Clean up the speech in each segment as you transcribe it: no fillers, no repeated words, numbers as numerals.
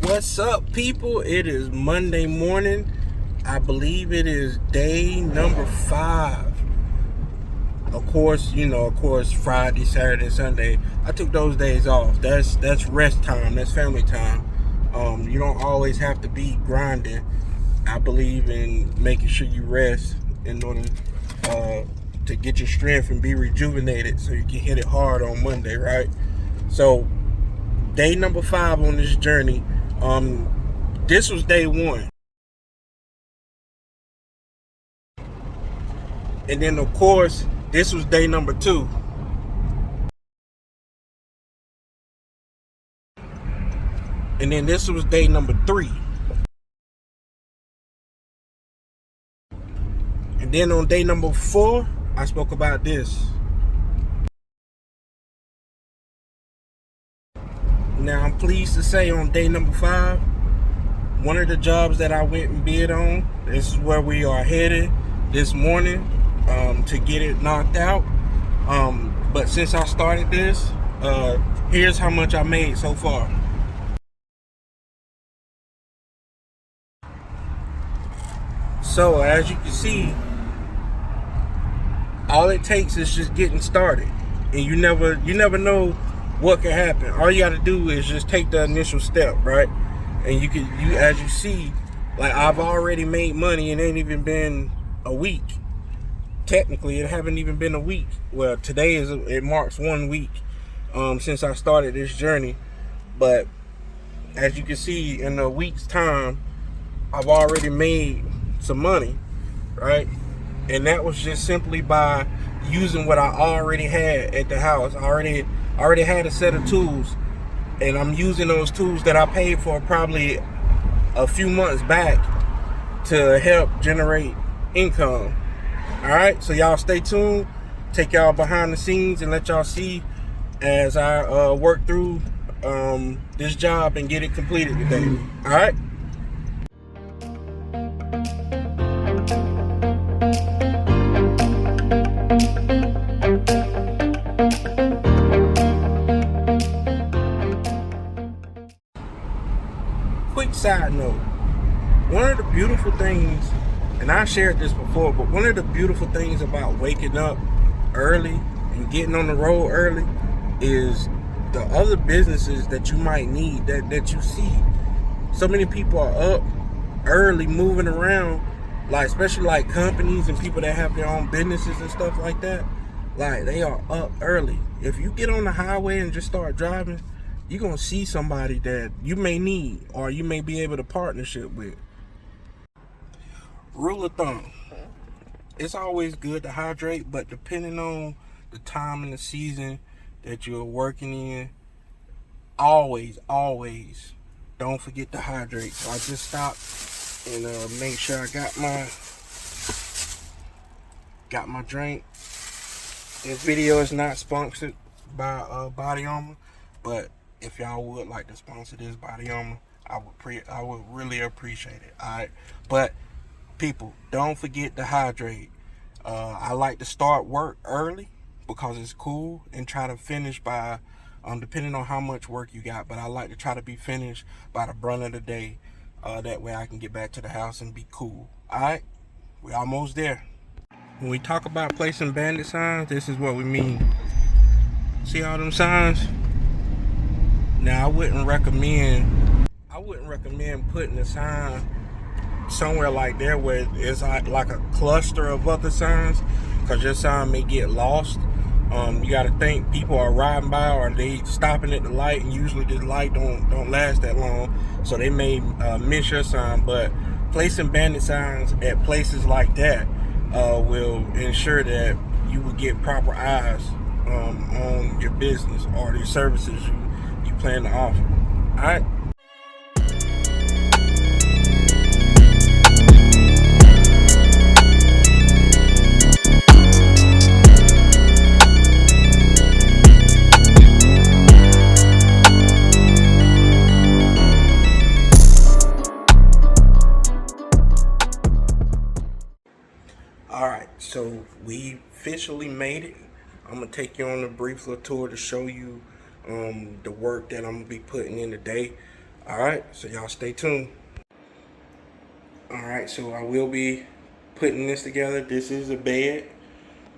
What's up, people? It is Monday morning. I believe it is day number 5. Of course, Friday, Saturday, Sunday. I took those days off. That's rest time. That's family time. You don't always have to be grinding. I believe in making sure you rest in order to get your strength and be rejuvenated, so you can hit it hard on Monday, right? So, day number 5 on this journey. This was day 1. And then, of course, this was day number 2. And then this was day number 3. And then on day number 4, I spoke about this. Now, I'm pleased to say on day number 5, one of the jobs that I went and bid on, this is where we are headed this morning to get it knocked out. But since I started this, here's how much I made so far. So as you can see, all it takes is just getting started, and you never know what can happen. All you got to do is just take the initial step, right? And you as you see, like, I've already made money, and it ain't even been a week. Technically, it haven't even been a week. Well, it marks 1 week since I started this journey. But as you can see, in a week's time, I've already made some money, right? And that was just simply by using what I already had at the house. I already had a set of tools, and I'm using those tools that I paid for probably a few months back to help generate income. All right, so y'all stay tuned. Take y'all behind the scenes and let y'all see as I work through this job and get it completed today. All right. Quick side note, one of the beautiful things, and I shared this before, but one of the beautiful things about waking up early and getting on the road early is the other businesses that you might need that you see. So many people are up early moving around, like, especially like companies and people that have their own businesses and stuff like that. Like, they are up early. If you get on the highway and just start driving, you're going to see somebody that you may need or you may be able to partnership with. Rule of thumb, it's always good to hydrate, but depending on the time in the season that you're working in, always don't forget to hydrate. So I just stopped and make sure I got my drink. This video is not sponsored by Body Armor, but if y'all would like to sponsor this, Body Armor, I would really appreciate it. All right, but people, don't forget to hydrate. I like to start work early because it's cool, and try to finish by depending on how much work you got, but I like to try to be finished by the brunt of the day. That way I can get back to the house and be cool. All right, we're almost there. When we talk about placing bandit signs, this is what we mean. See all them signs? Now, I wouldn't recommend putting a sign somewhere like there where it's like a cluster of other signs, because your sign may get lost. You got to think people are riding by, or they stopping at the light, and usually the light don't last that long, so they may miss your sign. But placing bandit signs at places like that will ensure that you will get proper eyes on your business or the services you plan to offer. All right. Alright, so we officially made it. I'm going to take you on a brief little tour to show you the work that I'm going to be putting in today. All right, so y'all stay tuned. All right, so I will be putting this together. This is a bed,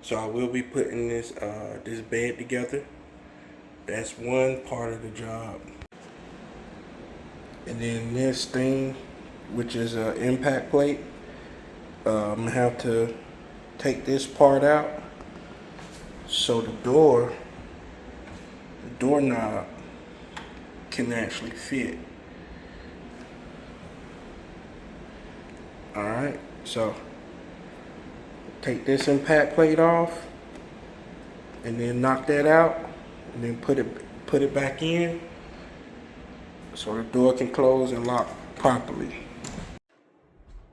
so I will be putting this this bed together. That's one part of the job. And then this thing, which is an impact plate, I'm gonna have to take this part out so the doorknob can actually fit. All right, so take this impact plate off, and then knock that out, and then put it back in, so the door can close and lock properly.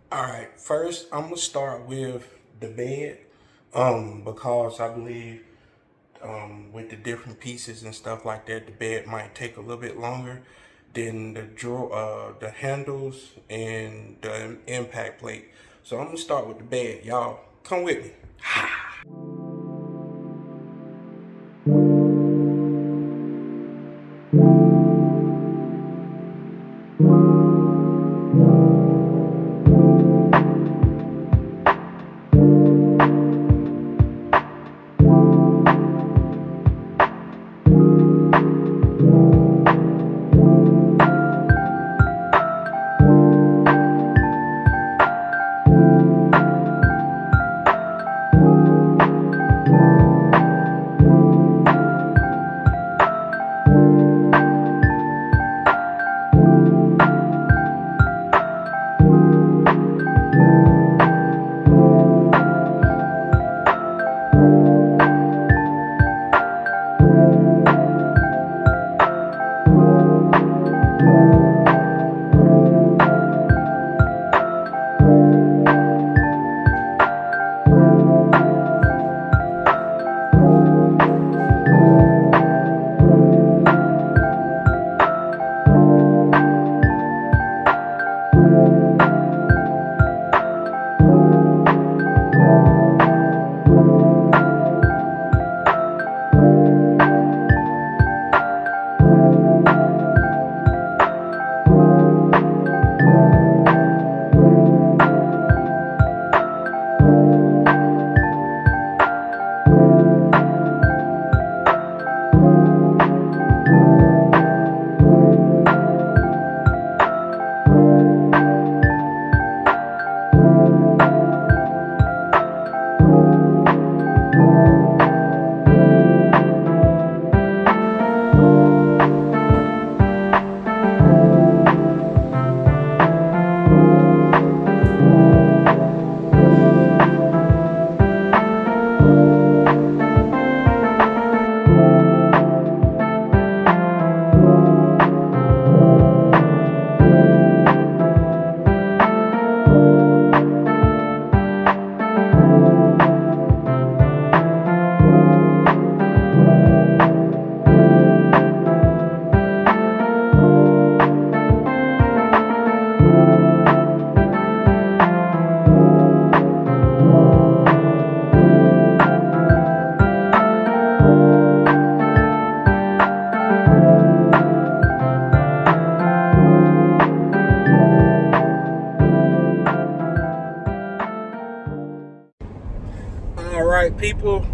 All right, first I'm gonna start with the bed, because I believe with the different pieces and stuff like that, the bed might take a little bit longer than the handles and the impact plate. So I'm gonna start with the bed. Y'all come with me. All right, people,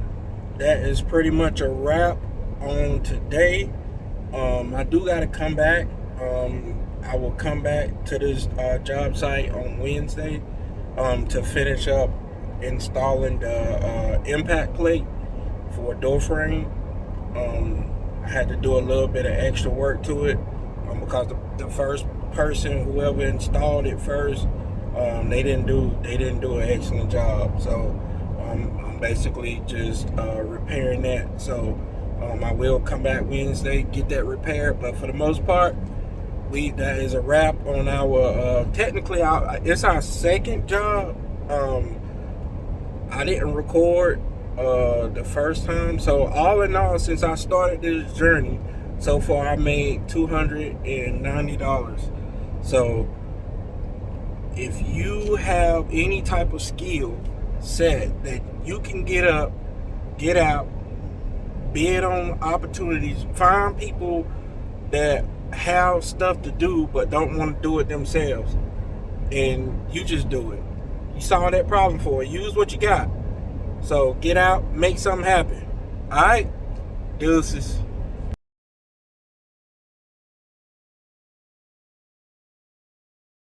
that is pretty much a wrap on today. I do got to come back. I will come back to this job site on Wednesday to finish up installing the impact plate for a door frame. I had to do a little bit of extra work to it because the first person, whoever installed it first, they didn't do an excellent job. So I'm basically just repairing that. So I will come back Wednesday, get that repaired. But for the most part, that is a wrap on our technically it's our second job. I didn't record the first time, so all in all, since I started this journey so far, I made $290. So if you have any type of skill set that you can get up, get out, bid on opportunities, find people that have stuff to do but don't want to do it themselves, and you just do it. You solve that problem for it. Use what you got. So get out, make something happen. All right, deuces.